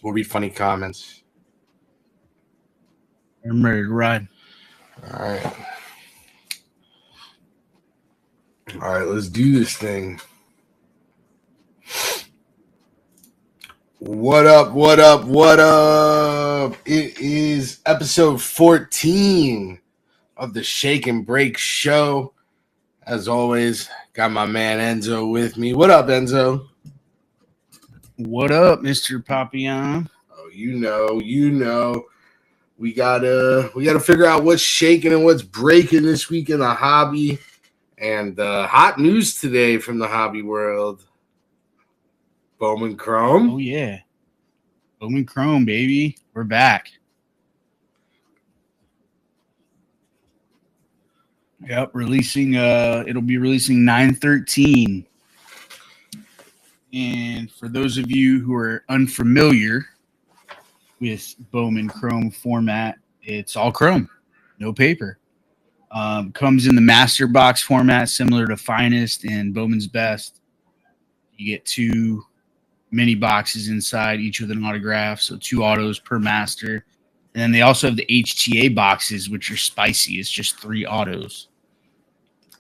We'll read funny comments. I'm ready to ride. All right. All right, let's do this thing. What up, what up, what up? It is episode 14 of the Shake and Break Show. As always, got my man Enzo with me. What up, Enzo? What up, Mr. Papillon? Oh, you know. We gotta figure out what's shaking and what's breaking this week in the hobby. And hot news today from the hobby world. Bowman Chrome. Oh, yeah. Bowman Chrome, baby. We're back. Yep, releasing, it'll be releasing 9/13. And for those of you who are unfamiliar with Bowman Chrome format, it's all chrome, no paper. Comes in the master box format, similar to Finest and Bowman's Best. You get two mini boxes inside, each with an autograph, so 2 autos per master. And then they also have the HTA boxes, which are spicy. It's just 3 autos. A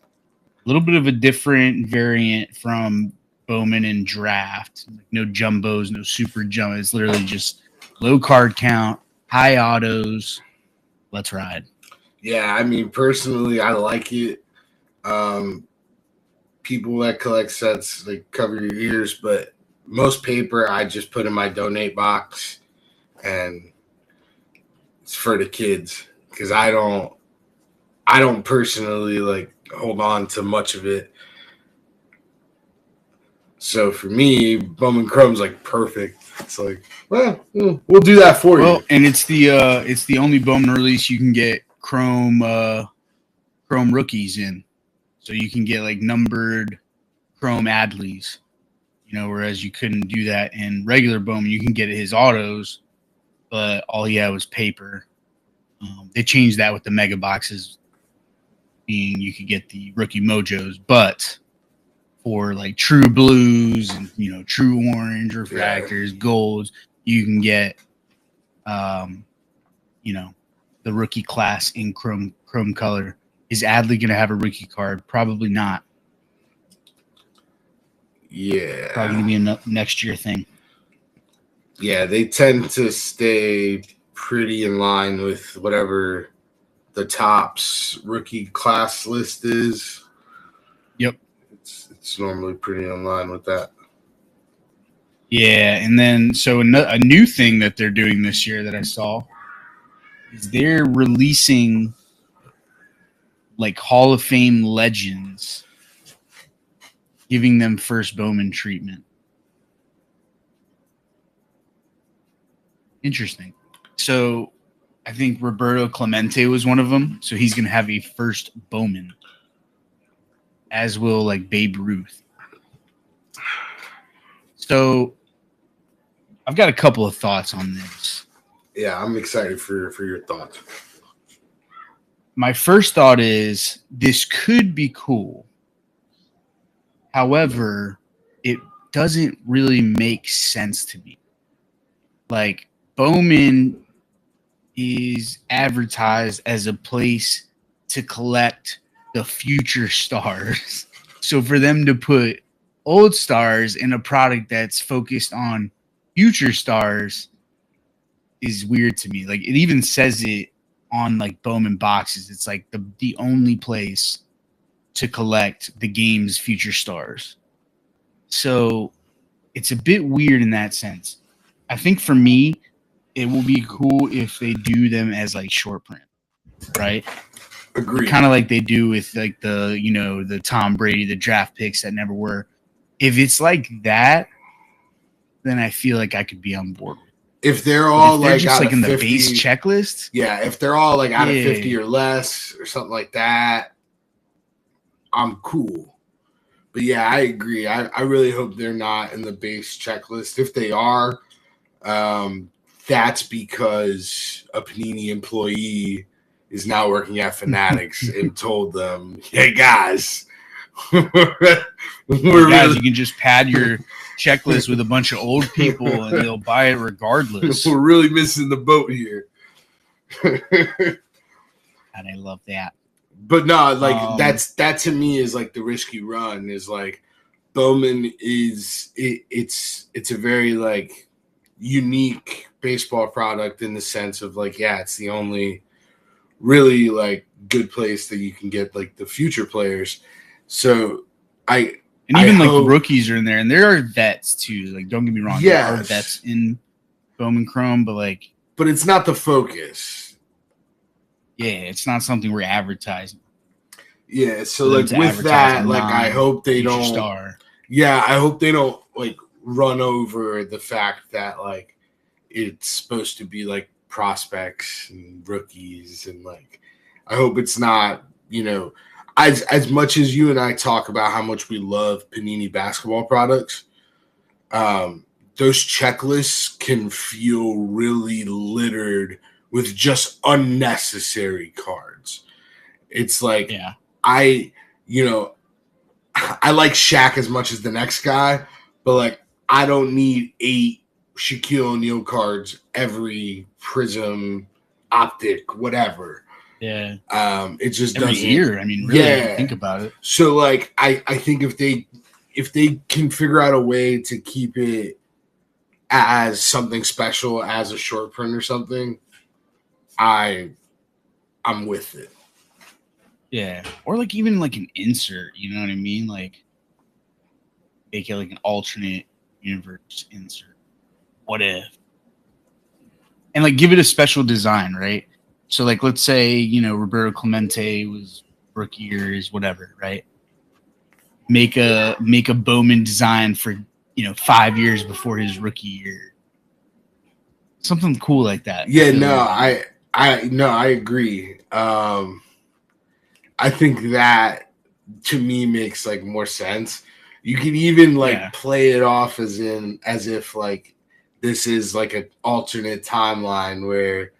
little bit of a different variant from Bowman and Draft. No jumbos, no super jumbo. It's literally just low card count, high autos. Let's ride. Yeah, I mean, personally, I like it. People that collect sets, like, cover your ears, but most paper I just put in my donate box, and it's for the kids because I don't personally like hold on to much of it. So for me, Bowman Chrome's like perfect. It's like, well, we'll do that for you. And it's the only Bowman release you can get Chrome rookies in, so you can get like numbered Chrome Adleys. Whereas you couldn't do that in regular Bowman. You can get his autos, but all he had was paper. They changed that with the mega boxes, being you could get the rookie mojos, but for like true blues and true orange refractors, golds, you can get the rookie class in chrome color. Is Adley going to have a rookie card? Probably not. Yeah. Probably going to be a next year thing. Yeah, they tend to stay pretty in line with whatever the Topps rookie class list is. Yep. It's normally pretty in line with that. Yeah, and then so a new thing that they're doing this year that I saw is they're releasing like Hall of Fame legends, giving them first Bowman treatment. Interesting. So I think Roberto Clemente was one of them. So he's going to have a first Bowman, as will like Babe Ruth. So I've got a couple of thoughts on this. Yeah, I'm excited for your thoughts. My first thought is this could be cool. However, it doesn't really make sense to me. Like, Bowman is advertised as a place to collect the future stars. So for them to put old stars in a product that's focused on future stars is weird to me. Like, it even says it on like Bowman boxes. It's like the only place to collect the game's future stars. So it's a bit weird in that sense. I think for me, it will be cool if they do them as like short print, right? Agreed. Kind of like they do with like the Tom Brady, the draft picks that never were. If it's like that, then I feel like I could be on board. If they're all they're like just out like of in 50, the base checklist, yeah. If they're all like out of 50 or less or something like that, I'm cool. But yeah, I agree. I really hope they're not in the base checklist. If they are, that's because a Panini employee is now working at Fanatics and told them, "Hey guys, you can just pad your checklist with a bunch of old people, and they'll buy it regardless. We're really missing the boat here. And I love that. But no, like that to me is like the risky run. Is like Bowman is it's a very like unique baseball product in the sense of like, yeah, it's the only really like good place that you can get like the future players. So even like the rookies are in there, and there are vets too. Like, don't get me wrong, there are vets in Bowman Chrome, but it's not the focus. Yeah, it's not something we're advertising. Yeah, so like with that, like I hope they don't. Star. Yeah, I hope they don't like run over the fact that like it's supposed to be like prospects and rookies, and like I hope it's not, you know, as much as you and I talk about how much we love Panini basketball products, those checklists can feel really littered with just unnecessary cards. It's like, I like Shaq as much as the next guy, but like I don't need 8 Shaquille O'Neal cards every Prism, Optic, whatever. Yeah. It just every doesn't. Year. I mean, really, think about it. So like, I think if they can figure out a way to keep it as something special, as a short print or something, I'm with it. Yeah, or like even like an insert. You know what I mean? Like make it like an alternate universe insert. What if? And like give it a special design, right? So like let's say, you know, Roberto Clemente was rookie years, whatever, right? Make a Bowman design for, you know, 5 years before his rookie year. Something cool like that. Yeah, no, I agree. I think that to me makes like more sense. You can even like play it off as if like this is like an alternate timeline where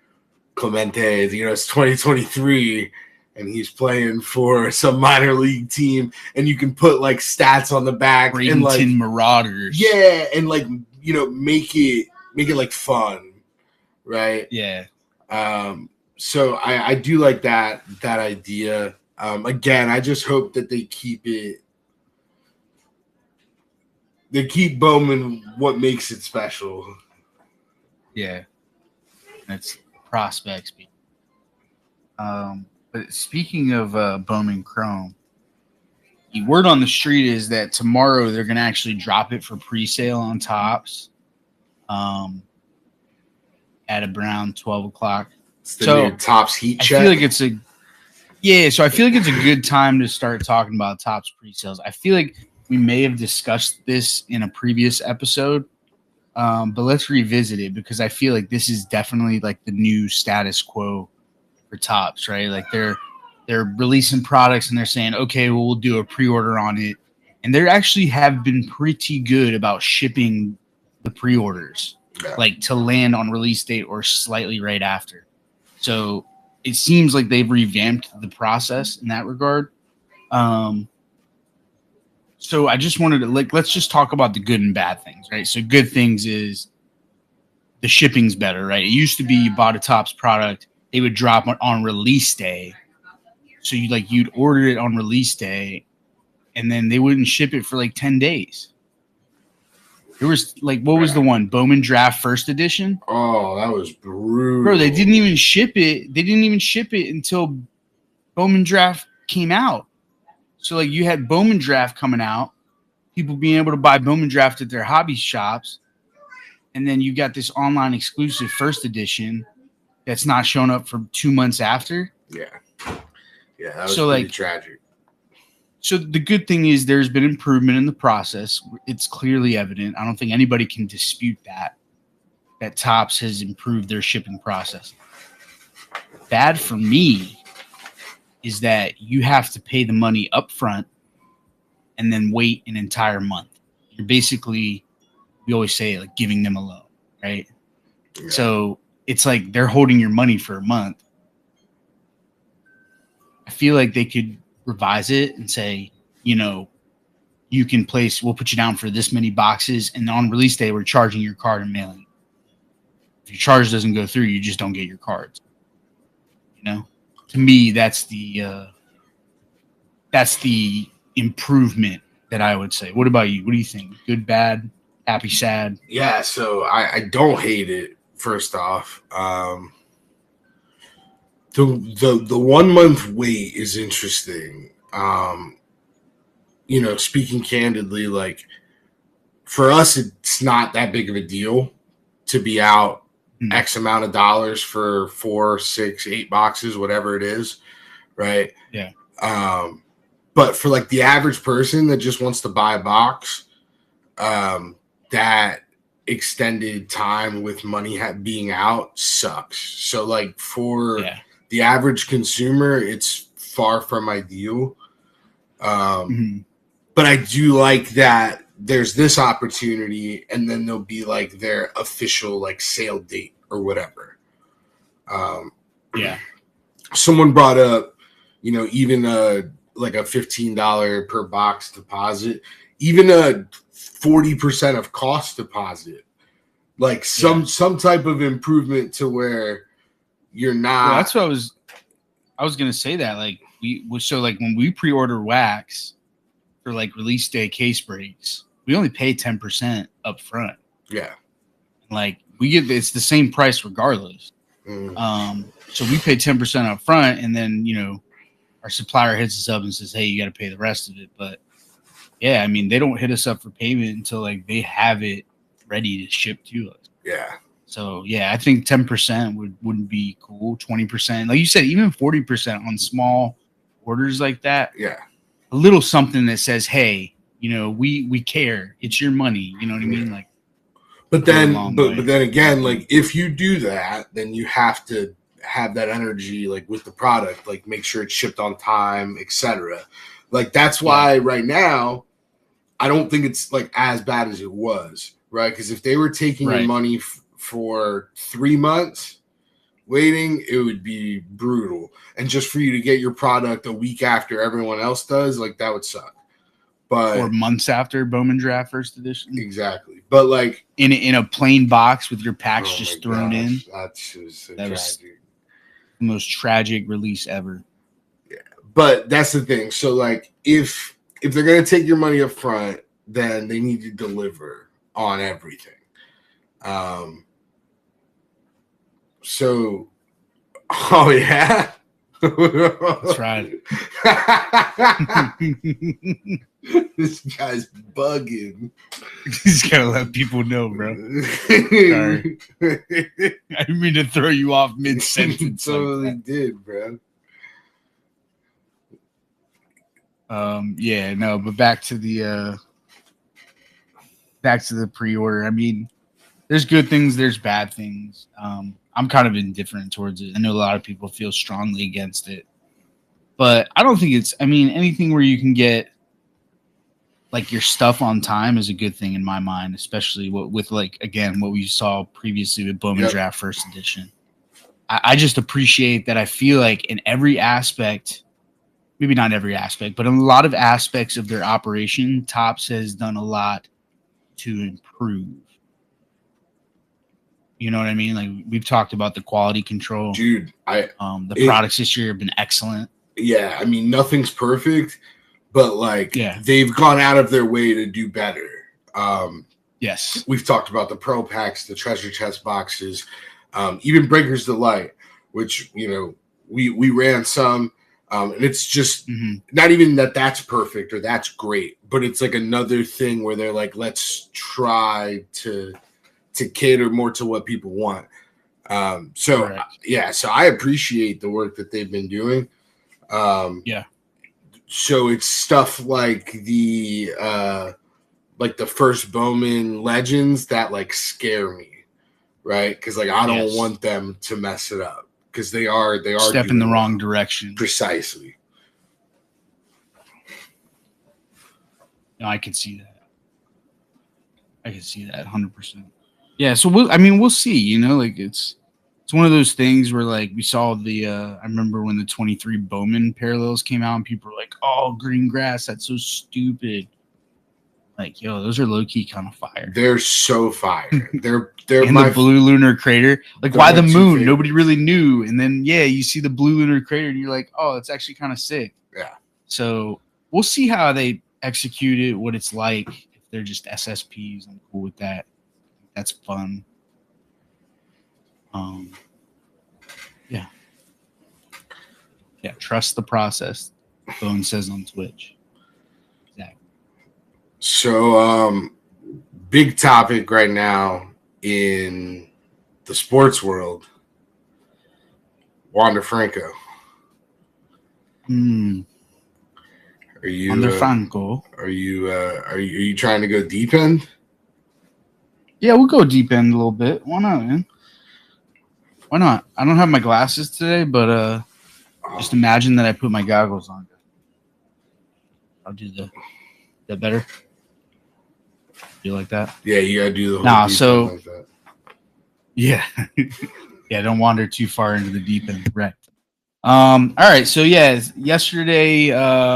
Clemente, you know, it's 2023 and he's playing for some minor league team, and you can put like stats on the back Bradenton and like Marauders. Yeah, and like, you know, make it like fun, right? Yeah. So I do like that idea. Again, I just hope that they keep Bowman what makes it special. Yeah. That's prospects. But speaking of Bowman Chrome, the word on the street is that tomorrow they're going to actually drop it for pre-sale on Topps at around 12 o'clock. It's the new Topps heat check. I feel like it's so I feel like it's a good time to start talking about Topps pre-sales. I feel like we may have discussed this in a previous episode, but let's revisit it because I feel like this is definitely like the new status quo for Topps, right? Like they're releasing products and they're saying, okay, well, we'll do a pre-order on it. And they actually have been pretty good about shipping the pre-orders, like to land on release date or slightly right after. So it seems like they've revamped the process in that regard. So I just wanted to let's just talk about the good and bad things, right? So good things is the shipping's better, right? It used to be you bought a Topps product, they would drop on release day. So you'd order it on release day, and then they wouldn't ship it for like 10 days. There was like, what was the one? Bowman Draft First Edition? Oh, that was brutal. Bro, they didn't even ship it. They didn't even ship it until Bowman Draft came out. So like you had Bowman Draft coming out, people being able to buy Bowman Draft at their hobby shops, and then you got this online exclusive First Edition that's not showing up for 2 months after. Yeah. Yeah, that was pretty tragic. So the good thing is there's been improvement in the process. It's clearly evident. I don't think anybody can dispute that Topps has improved their shipping process. Bad for me is that you have to pay the money up front and then wait an entire month. You're basically, we always say, like giving them a loan, right? Yeah. So it's like they're holding your money for a month. I feel like they could revise it and say, you you can place, we'll put you down for this many boxes, and on release day, we're charging your card and mailing. If your charge doesn't go through, you just don't get your cards. You know, to me, that's the improvement that I would say. What about you? What do you think? Good, bad, happy, sad? Yeah, so I don't hate it. First off, the 1 month wait is interesting. You know, speaking candidly, like for us, it's not that big of a deal to be out X amount of dollars for 4, 6, 8 boxes, whatever it is, right? Yeah. But for like the average person that just wants to buy a box, that extended time with money being out sucks. So like for the average consumer, it's far from ideal. But I do like that there's this opportunity, and then there'll be like their official like sale date or whatever. Someone brought up, you know, even like a $15 per box deposit, even a 40% of cost deposit, like some type of improvement to where you're not. Well, that's what I was gonna say that like so like when we pre-order wax for like release day case breaks, we only pay 10% up front. Yeah. Like we get, it's the same price regardless. So we pay 10% up front, and then, you know, our supplier hits us up and says, hey, you got to pay the rest of it. But yeah, I mean, they don't hit us up for payment until like they have it ready to ship to us. Yeah. So yeah, I think 10% wouldn't be cool. 20%, like you said, even 40% on small orders like that. Yeah. A little something that says, hey, you know, we care. It's your money. You know what I mean? Like, but then again, like if you do that, then you have to have that energy, like with the product, like make sure it's shipped on time, etc. Like that's why right now, I don't think it's like as bad as it was, right? Because if they were taking your money for 3 months waiting, it would be brutal. And just for you to get your product a week after everyone else does, like that would suck. But or months after Bowman Draft first edition. Exactly. But like in a plain box with your packs just thrown in. That's just that was the most tragic release ever. Yeah. But that's the thing. So like if they're gonna take your money up front, then they need to deliver on everything. So oh yeah. That's right. This guy's bugging. He's gotta let people know, bro. Sorry. I didn't mean to throw you off mid-sentence. Totally did, bro. Yeah, no, but back to the pre-order. I mean, there's good things, there's bad things. I'm kind of indifferent towards it. I know a lot of people feel strongly against it, but I don't think it's, I mean, anything where you can get like your stuff on time is a good thing in my mind, especially with like, again, what we saw previously with Bowman Draft first edition. I just appreciate that. I feel like in every aspect, maybe not every aspect, but in a lot of aspects of their operation, Topps has done a lot to improve. You know what I mean? Like we've talked about the quality control. Dude, the products this year have been excellent. Yeah, I mean, nothing's perfect, but like they've gone out of their way to do better. Yes. We've talked about the Pro Packs, the treasure chest boxes, even Breaker's Delight, which, you know, we ran some, and it's just not even that's perfect or that's great, but it's like another thing where they're like, let's try to cater more to what people want. So I appreciate the work that they've been doing. So it's stuff like the first Bowman Legends that like scare me, right? Because like I don't want them to mess it up, because they are step in the wrong direction. Precisely. No, I can see that. I can see that 100%. Yeah, so we'll see. You know, like it's one of those things where like we saw the I remember when the 23 Bowman parallels came out and people were like, "Oh, green grass, that's so stupid." Like, yo, those are low key kind of fire. They're so fire. They're and the blue lunar crater. Like, why the moon? Nobody really knew. And then you see the blue lunar crater, and you're like, oh, it's actually kind of sick. Yeah. So we'll see how they execute it, what it's like. If they're just SSPs, I'm cool with that. That's fun. Yeah. Trust the process. Bone says on Twitch. Exactly. So, big topic right now in the sports world. Wander Franco. Are you Wander Franco? Are you trying to go deep end? Yeah, we'll go deep end a little bit. Why not, man? Why not? I don't have my glasses today, but just imagine that I put my goggles on. I'll do that better. You like that? Yeah, you gotta do the whole so like that. Yeah. Don't wander too far into the deep end. Right. All right. So yesterday,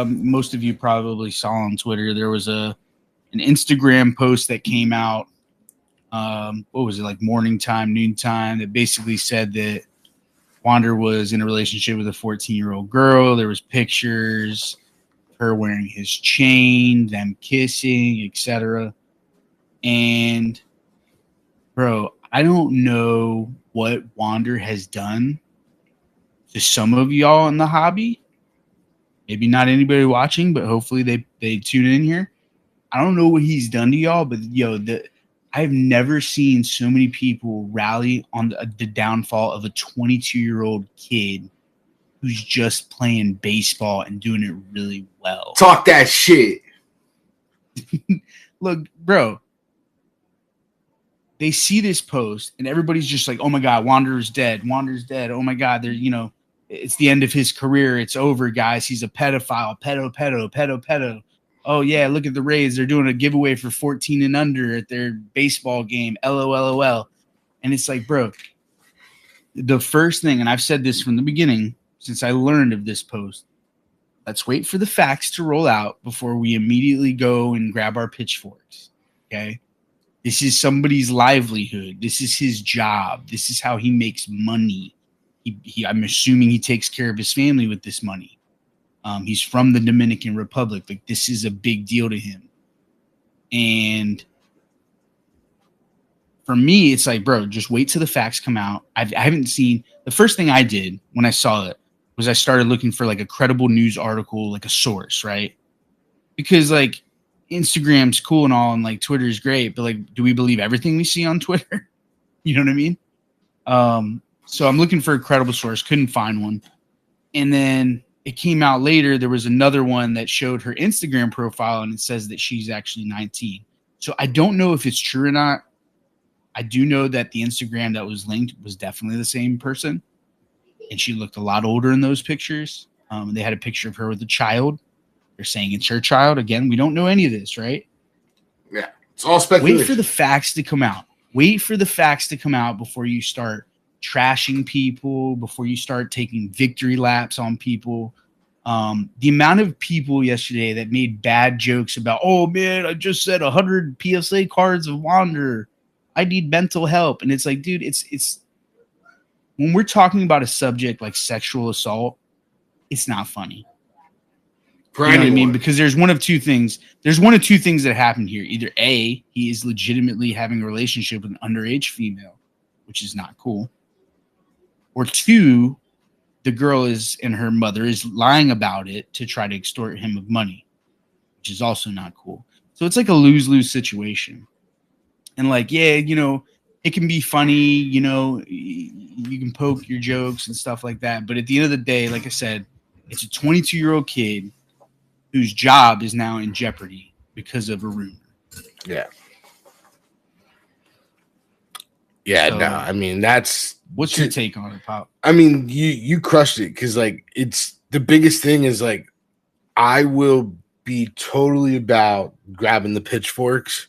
most of you probably saw on Twitter, there was an Instagram post that came out. What was it, like morning time, noon time, that basically said that Wander was in a relationship with a 14-year-old girl. There was pictures of her wearing his chain, them kissing, etc. And bro, I don't know what Wander has done to some of y'all in the hobby. Maybe not anybody watching, but hopefully they tune in here. I don't know what he's done to y'all, but I've never seen so many people rally on the downfall of a 22-year-old kid who's just playing baseball and doing it really well. Talk that shit. Look, bro, they see this post and everybody's just like, oh my God, Wander's dead. Wander's dead. Oh my God, it's the end of his career. It's over, guys. He's a pedophile. Pedo. Oh yeah, look at the Rays. They're doing a giveaway for 14 and under at their baseball game. LOL. And it's like, bro, the first thing, and I've said this from the beginning since I learned of this post, let's wait for the facts to roll out before we immediately go and grab our pitchforks. Okay? This is somebody's livelihood. This is his job. This is how he makes money. I'm assuming he takes care of his family with this money. He's from the Dominican Republic. Like, this is a big deal to him. And for me, it's like, bro, just wait till the facts come out. I haven't seen. The first thing I did when I saw it was I started looking for like a credible news article, like a source, right? Because like Instagram's cool and all, and like Twitter is great, but like, do we believe everything we see on Twitter? You know what I mean? So I'm looking for a credible source, couldn't find one. And then it came out later. There was another one that showed her Instagram profile, and it says that she's actually 19. So I don't know if it's true or not. I do know that the Instagram that was linked was definitely the same person, and she looked a lot older in those pictures. They had a picture of her with a child. They're saying it's her child. Again, we don't know any of this, right? Yeah, it's all speculation. Wait for the facts to come out. Wait for the facts to come out before you start trashing people, before you start taking victory laps on people. The amount of people yesterday that made bad jokes about, oh man, I just said 100 PSA cards of Wander. I need mental help. And it's like, dude, it's when we're talking about a subject like sexual assault, it's not funny. You know what I mean? Because there's one of two things. There's one of two things that happened here. Either A, he is legitimately having a relationship with an underage female, which is not cool. Or two, the girl and her mother is lying about it to try to extort him of money, which is also not cool. So it's like a lose-lose situation. And like, yeah, it can be funny, you can poke your jokes and stuff like that. But at the end of the day, like I said, it's a 22-year-old kid whose job is now in jeopardy because of a rumor. Yeah. Yeah, so, no, I mean, that's... What's your take on it, Pop? I mean, you crushed it, because, like, it's... The biggest thing is, like, I will be totally about grabbing the pitchforks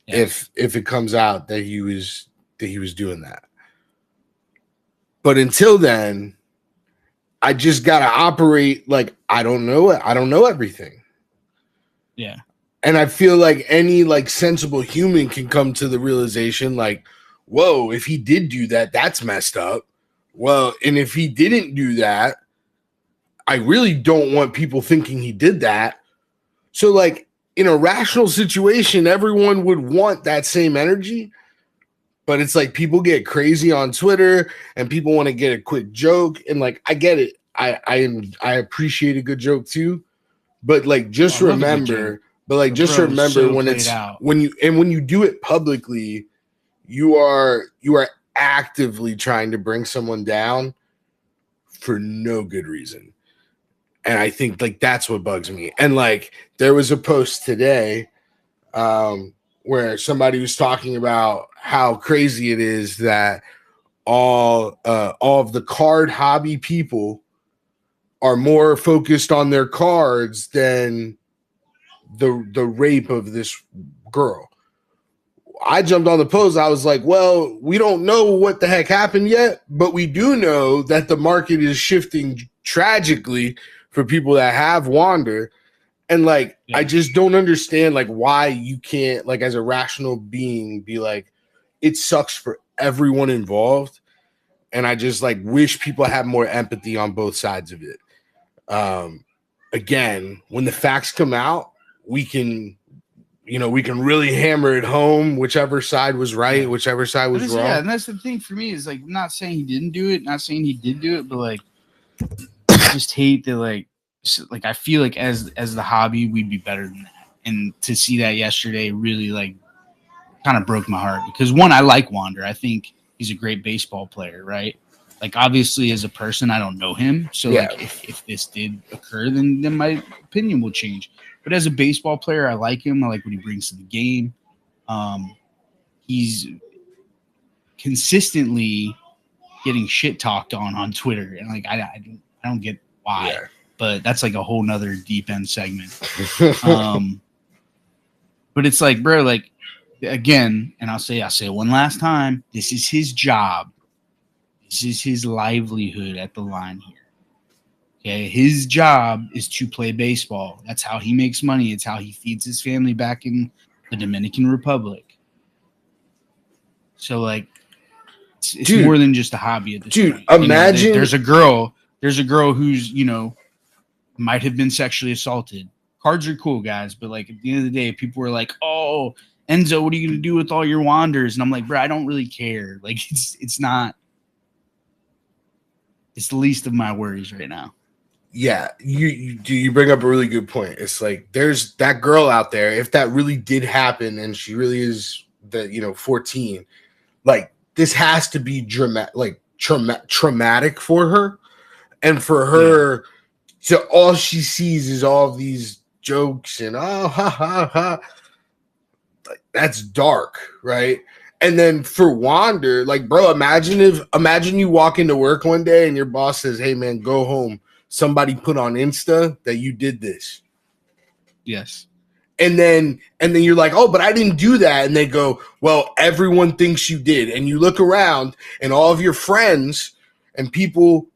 if it comes out that he was doing that. But until then, I just gotta operate like I don't know it. I don't know everything. Yeah. And I feel like any like sensible human can come to the realization like, whoa, if he did do that, that's messed up. Well, and if he didn't do that, I really don't want people thinking he did that. So like in a rational situation, everyone would want that same energy. But it's like people get crazy on Twitter and people want to get a quick joke. And like I get it. I appreciate a good joke too. But like just remember, when it's when you do it publicly, you are actively trying to bring someone down for no good reason. And I think like that's what bugs me. And like there was a post today where somebody was talking about how crazy it is that all of the card hobby people are more focused on their cards than the rape of this girl. I jumped on the post. I was like, well, we don't know what the heck happened yet, but we do know that the market is shifting tragically for people that have Wander. And like, yeah. I just don't understand like why you can't like as a rational being be like, it sucks for everyone involved. And I just like wish people had more empathy on both sides of it. Again, when the facts come out, we can really hammer it home, whichever side was right, whichever side was wrong. Yeah, and that's the thing for me is like not saying he didn't do it, not saying he did do it, but like I just hate that like I feel like as the hobby we'd be better than that. And to see that yesterday really like kind of broke my heart because one, I like Wander. I think he's a great baseball player, right? Like obviously as a person, I don't know him. So like if this did occur, then my opinion will change. But as a baseball player, I like him. I like what he brings to the game. He's consistently getting shit talked on Twitter. And like I don't get why. Yeah. But that's like a whole nother deep end segment. But it's like, bro, like again, and I'll say it one last time, this is his job. This is his livelihood at the line here. Okay, his job is to play baseball. That's how he makes money. It's how he feeds his family back in the Dominican Republic. So, like, it's more than just a hobby at this point. Imagine there's a girl who's might have been sexually assaulted. Cards are cool, guys, but like at the end of the day, people were like, "Oh, Enzo, what are you gonna do with all your Wanders?" And I'm like, bro, I don't really care. Like, it's not. It's the least of my worries right now. Yeah, you bring up a really good point. It's like there's that girl out there. If that really did happen, and she really is 14, like this has to be traumatic for her, and for her to all she sees is all these jokes and oh ha ha ha. Like that's dark, right? And then for Wander, like, bro, imagine you walk into work one day and your boss says, "Hey man, go home. Somebody put on Insta that you did this." Yes. And then you're like, "Oh, but I didn't do that." And they go, "Well, everyone thinks you did." And you look around and all of your friends and people,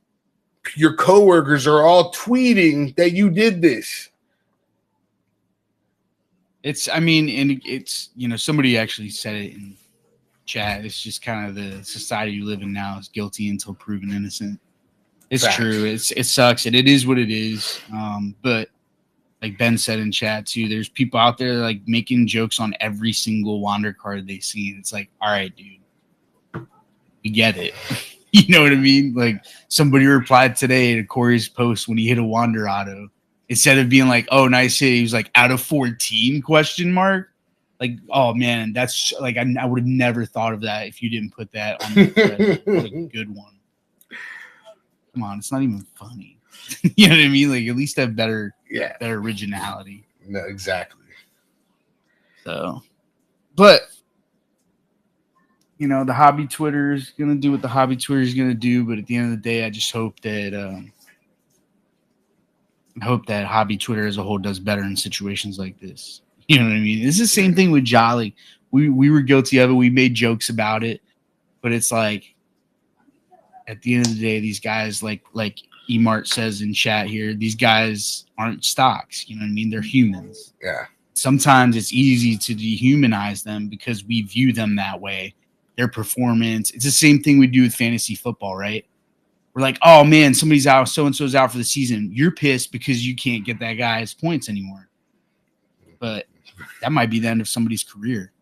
your coworkers are all tweeting that you did this. It's somebody actually said it in chat. It's just kind of the society you live in now is guilty until proven innocent. It's Facts. True. It sucks, and it is what it is. But like Ben said in chat too, there's people out there like making jokes on every single Wander card they see. And it's like, all right, dude, we get it. You know what I mean? Like somebody replied today to Corey's post when he hit a Wander auto. Instead of being like, "Oh, nice hit," he was like, "Out of 14?" ? Like, oh man, that's like I would have never thought of that if you didn't put that on the thread. What a good one. Come on, it's not even funny. You know what I mean? Like at least have better originality. No, exactly. So, but the hobby Twitter is gonna do what the hobby Twitter is gonna do. But at the end of the day, I just hope that hobby Twitter as a whole does better in situations like this. You know what I mean? It's the same thing with Jolly. We were guilty of it. We made jokes about it, but it's like at the end of the day, these guys, like Emart says in chat here, these guys aren't stocks. You know what I mean? They're humans. Yeah. sometimes it's easy to dehumanize them because we view them that way. Their performance. It's the same thing we do with fantasy football, right? We're like, oh man, somebody's out, so-and-so's out for the season. You're pissed because you can't get that guy's points anymore. But that might be the end of somebody's career.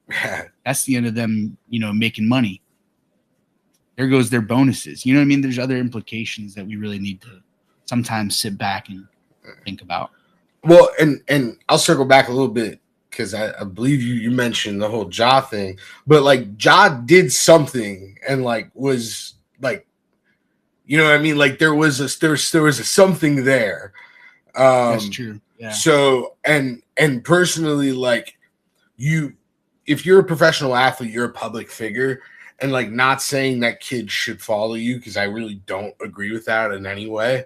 That's the end of them, making money. There goes their bonuses. You know what I mean? There's other implications that we really need to sometimes sit back and think about. Well, and I'll circle back a little bit because I believe you mentioned the whole Ja thing, but like Ja did something and like was like, you know what I mean? Like there was a something there. That's true. Yeah. So and personally, like if you're a professional athlete, you're a public figure, and like not saying that kids should follow you because I really don't agree with that in any way.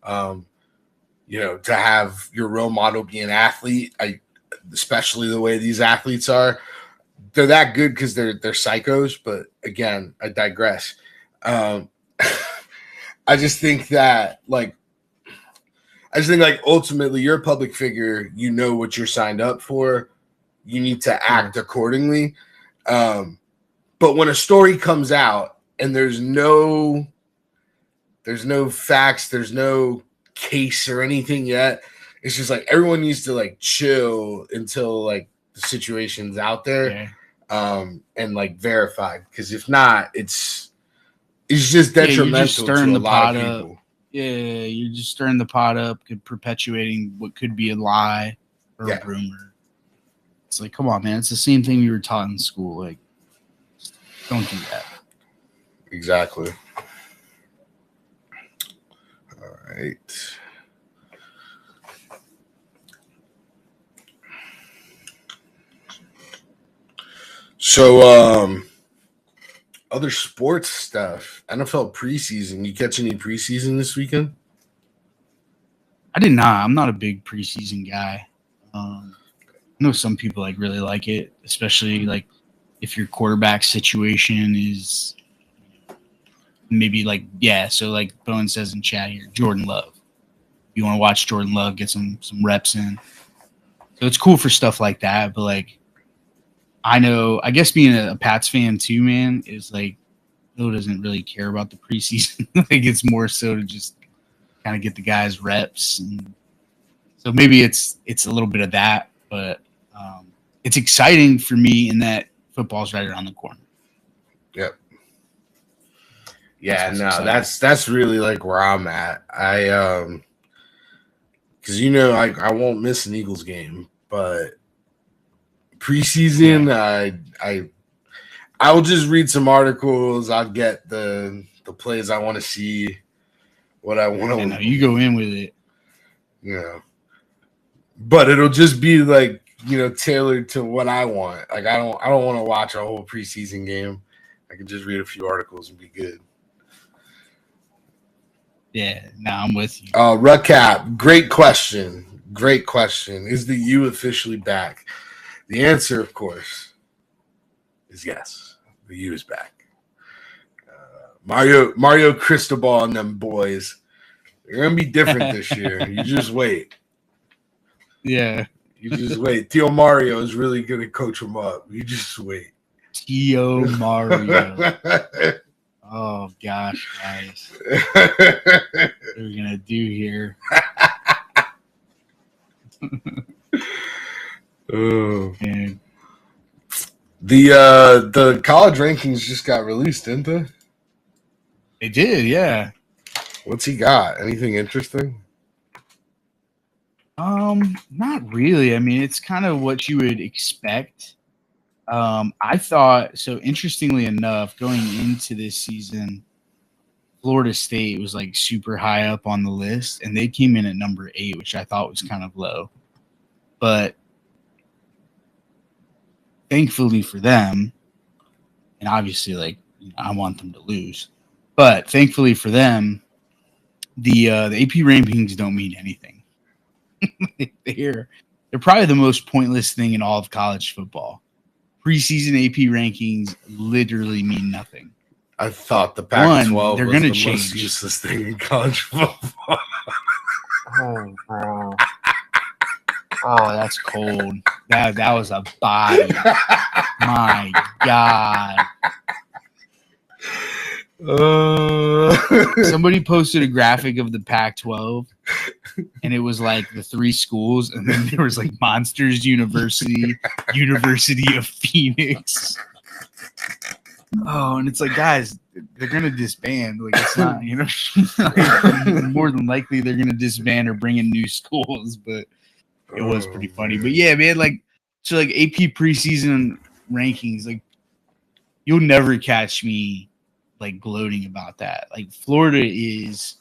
To have your role model be an athlete, especially the way these athletes are, they're that good because they're psychos. But again, I digress. I just think that ultimately you're a public figure. You know what you're signed up for. You need to act accordingly. But when a story comes out and there's no facts, there's no case or anything yet, it's just like everyone needs to like chill until like the situation's out there, and like verified. Because if not, it's just detrimental to a lot of people. Yeah, you're just stirring the pot up, perpetuating what could be a lie or a rumor. It's like, come on, man. It's the same thing we were taught in school. Like, don't do that. Exactly. All right. So, other sports stuff. NFL preseason. You catch any preseason this weekend? I did not. I'm not a big preseason guy. I know some people like really like it, especially like if your quarterback situation is maybe like so like Bowen says in chat here, Jordan Love. You want to watch Jordan Love get some reps in. So it's cool for stuff like that, but like I guess being a Pats fan too, man, is like Bill doesn't really care about the preseason. Like it's more so to just kind of get the guys reps, and so maybe it's a little bit of that, but it's exciting for me in that football's right around the corner. Yep. Yeah, that's really like where I'm at. Because I won't miss an Eagles game, but preseason, I'll just read some articles. I'll get the plays I want to see, what I want to. No, you go in with it. But it'll just be like tailored to what I want. Like I don't want to watch a whole preseason game. I can just read a few articles and be good. Yeah, I'm with you. Rucap, great question. Is the U officially back? The answer, of course, is yes. The U is back. Mario Cristobal and them boys, they're gonna be different this year. You just wait. Yeah. You just wait. Tio Mario is really gonna coach them up. You just wait. Tio Mario. Oh gosh, guys. What are we gonna do here? Oh man. The college rankings just got released, didn't they? They did, yeah. What's he got? Anything interesting? Not really. I mean, it's kind of what you would expect. I thought so. Interestingly enough, going into this season, Florida State was like super high up on the list, and they came in at number 8, which I thought was kind of low. But thankfully for them, and obviously, like I want them to lose, but thankfully for them, the AP rankings don't mean anything. They're probably the most pointless thing in all of college football. Preseason AP rankings literally mean nothing. I thought the Pac-12 they're was gonna the change. most useless thing in college football. Oh, bro. Oh, that's cold. That was a body. My God. Somebody posted a graphic of the Pac-12, and it was like the 3 schools, and then there was like Monsters University, University of Phoenix. Oh, and it's like, guys, they're gonna disband. Like, it's not, like, more than likely they're gonna disband or bring in new schools. But it was pretty funny. But yeah, man, like, so like AP preseason rankings, like, you'll never catch me like gloating about that. Like, Florida is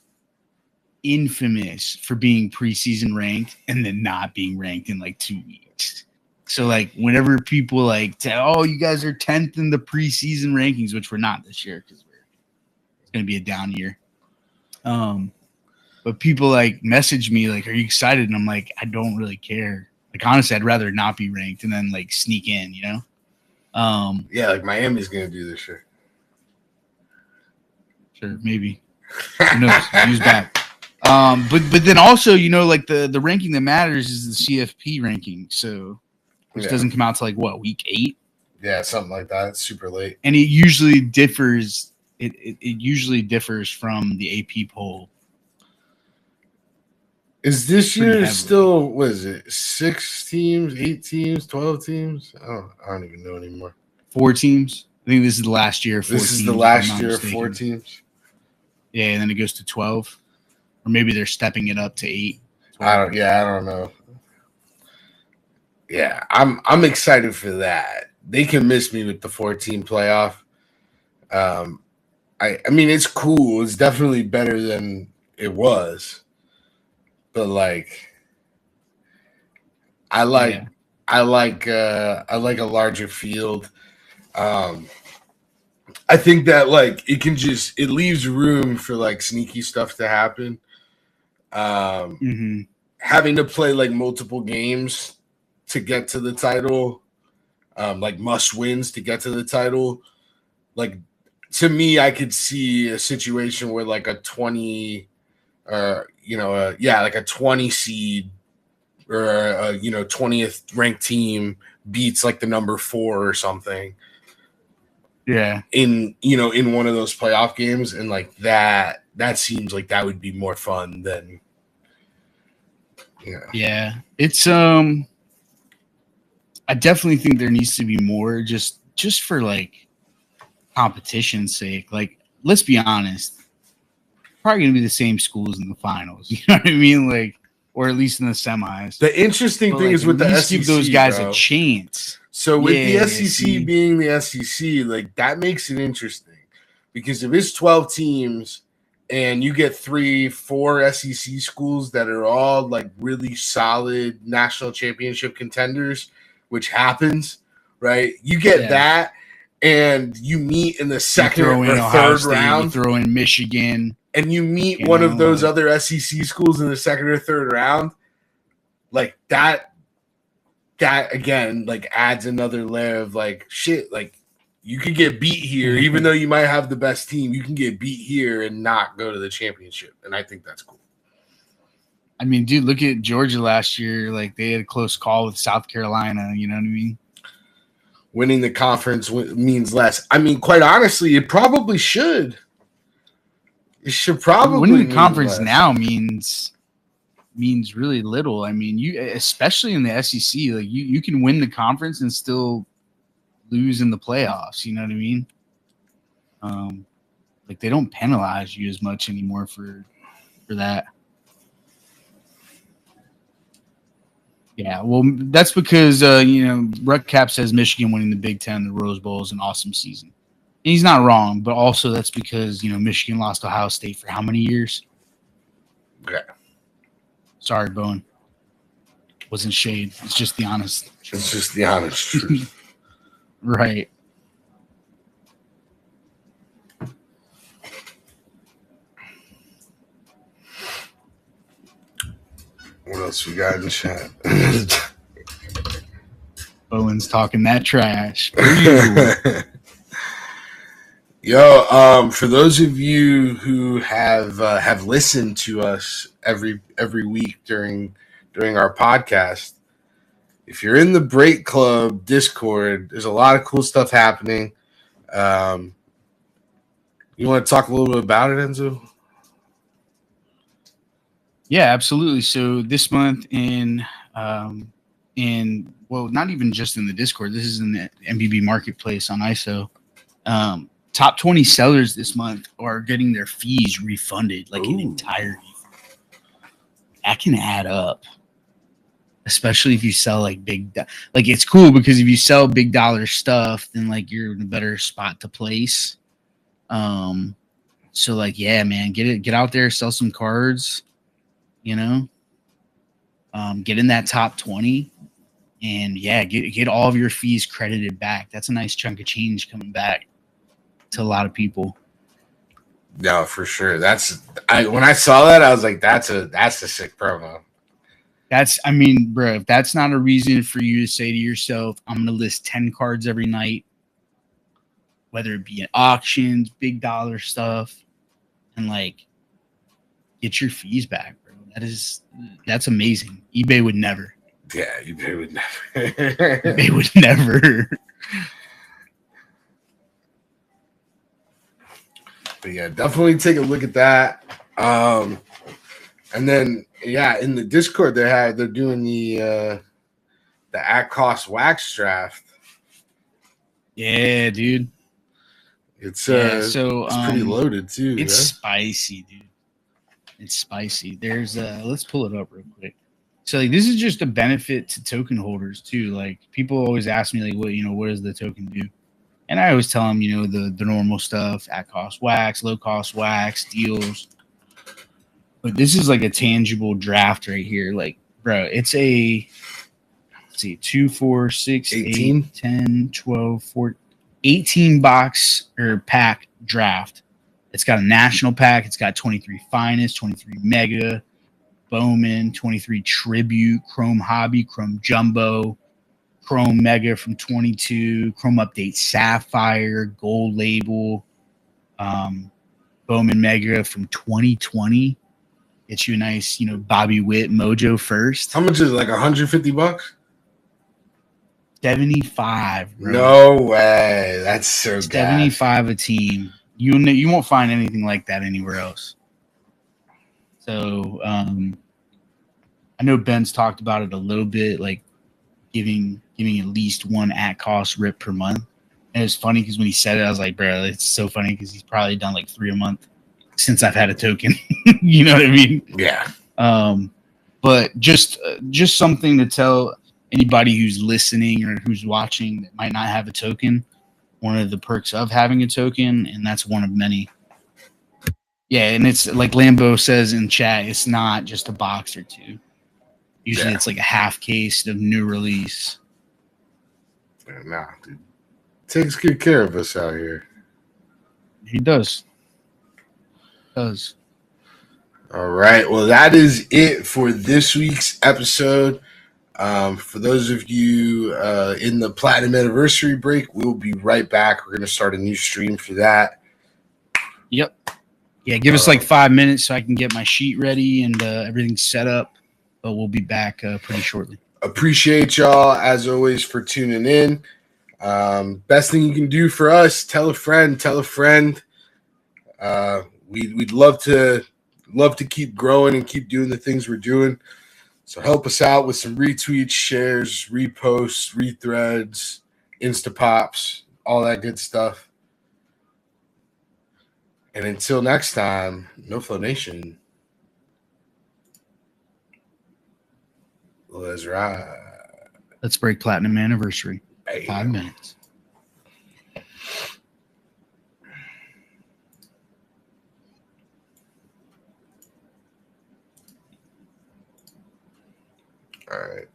infamous for being preseason ranked and then not being ranked in like 2 weeks. So like whenever people like tell, oh, you guys are 10th in the preseason rankings, which we're not this year because it's going to be a down year. But people like message me like, are you excited? And I'm like, I don't really care. Like, honestly, I'd rather not be ranked and then like sneak in, you know? Yeah, like Miami's going to do this year. Sure, maybe. Who knows? Use back. But then also, you know, like the ranking that matters is the CFP ranking. So which doesn't come out to like what, week 8? Yeah, something like that. It's super late. And it usually differs. It usually differs from the AP poll. Is this year still, what is it, 6 teams, 8 teams, 12 teams? I don't even know anymore. 4 teams. I think this is the last year. This is the last year of 4 teams. Yeah, and then it goes to 12, or maybe they're stepping it up to 8. I don't know. Yeah, I'm excited for that. They can miss me with the 4-team playoff. I mean, it's cool. It's definitely better than it was. But like, I like a larger field. I think that like it leaves room for like sneaky stuff to happen. Having to play like multiple games to get to the title, like must wins to get to the title. Like, to me, I could see a situation where like a 20 like a 20 seed or a 20th ranked team beats like the number 4 or something. Yeah. In one of those playoff games, and like that seems like that would be more fun than Yeah. It's I definitely think there needs to be more just for like competition's sake. Like, let's be honest. Probably gonna be the same schools in the finals. You know what I mean? Like, or at least in the semis. The interesting thing is with the SEC, give those guys a chance. So with the SEC being the SEC, like that makes it interesting because if it's 12 teams and you get 3-4 SEC schools that are all like really solid national championship contenders, which happens, right? You get that, and you meet in the second or third round. You throw in Michigan. And you meet one of those other SEC schools in the second or third round, like that again, like adds another layer of like shit. Like, you could get beat here, even though you might have the best team. You can get beat here and not go to the championship, and I think that's cool. I mean, dude, look at Georgia last year. Like, they had a close call with South Carolina. You know what I mean? Winning the conference means less. I mean, quite honestly, it probably should. It should probably winning the conference now means really little. I mean, you, especially in the SEC, like you can win the conference and still lose in the playoffs. You know what I mean? Like, they don't penalize you as much anymore for that. Yeah, well, that's because Ruck Cap says Michigan winning the Big Ten, the Rose Bowl, is an awesome season. And he's not wrong, but also that's because Michigan lost Ohio State for how many years? Okay. Sorry, Bowen. Wasn't shade. It's just the honest truth. It's just the honest truth. Right. What else we got in chat? Bowen's talking that trash. Yo, for those of you who have listened to us every week during our podcast, if you're in the Break Club Discord, there's a lot of cool stuff happening. You want to talk a little bit about it, Enzo? Yeah, absolutely. So this month well, not even just in the Discord. This is in the MBB Marketplace on ISO. Top 20 sellers this month are getting their fees refunded, like in entirety. That can add up, especially if you sell like like it's cool because if you sell big dollar stuff, then like you're in a better spot to place. So like, yeah, man, get out there, sell some cards, you know, get in that top 20 and yeah, get all of your fees credited back. That's a nice chunk of change coming back to a lot of people. No, for sure. When I saw that, I was like, that's a sick promo. Bro, if that's not a reason for you to say to yourself, I'm going to list 10 cards every night, whether it be at auctions, big dollar stuff, and like get your fees back, bro. That's amazing. eBay would never. Yeah, eBay would never. eBay would never. But yeah, definitely take a look at that. And then yeah, in the Discord they're doing the at cost wax draft. Yeah, dude. It's pretty loaded too. It's spicy, dude. It's spicy. There's let's pull it up real quick. So like this is just a benefit to token holders too. Like people always ask me like what does the token do? And I always tell them, the normal stuff, at cost wax, low cost wax, deals. But this is like a tangible draft right here. Like, bro, it's a, let's see, 2, 4, 6, 18? 8, 10, 12, 14, 18 box or pack draft. It's got a national pack. It's got 23 finest, 23 mega, Bowman, 23 tribute, Chrome hobby, Chrome jumbo, Chrome Mega from 22, Chrome Update Sapphire, Gold Label, Bowman Mega from 2020. Get you a nice, Bobby Witt Mojo first. How much is it, like $150? 75, bro. No way. That's so good. 75 a team. You won't find anything like that anywhere else. So I know Ben's talked about it a little bit, like giving at least one at cost rip per month. And it's funny because when he said it, I was like, bro, it's so funny because he's probably done like 3 a month since I've had a token. You know what I mean? Yeah. But just something to tell anybody who's listening or who's watching that might not have a token. One of the perks of having a token, and that's one of many. Yeah, and it's like Lambo says in chat, it's not just a box or two. Usually it's like a half case of new release. Nah, dude. Takes good care of us out here. He does. Does. All right. Well, that is it for this week's episode. For those of you in the Platinum Anniversary break, we'll be right back. We're going to start a new stream for that. Yep. Yeah, give us like 5 minutes so I can get my sheet ready and everything set up. But we'll be back pretty shortly. Appreciate y'all, as always, for tuning in. Best thing you can do for us, tell a friend. We'd love to keep growing and keep doing the things we're doing. So help us out with some retweets, shares, reposts, rethreads, Instapops, all that good stuff. And until next time, NoFlo Nation. Let's ride. Let's break Platinum Anniversary. 5 minutes. All right.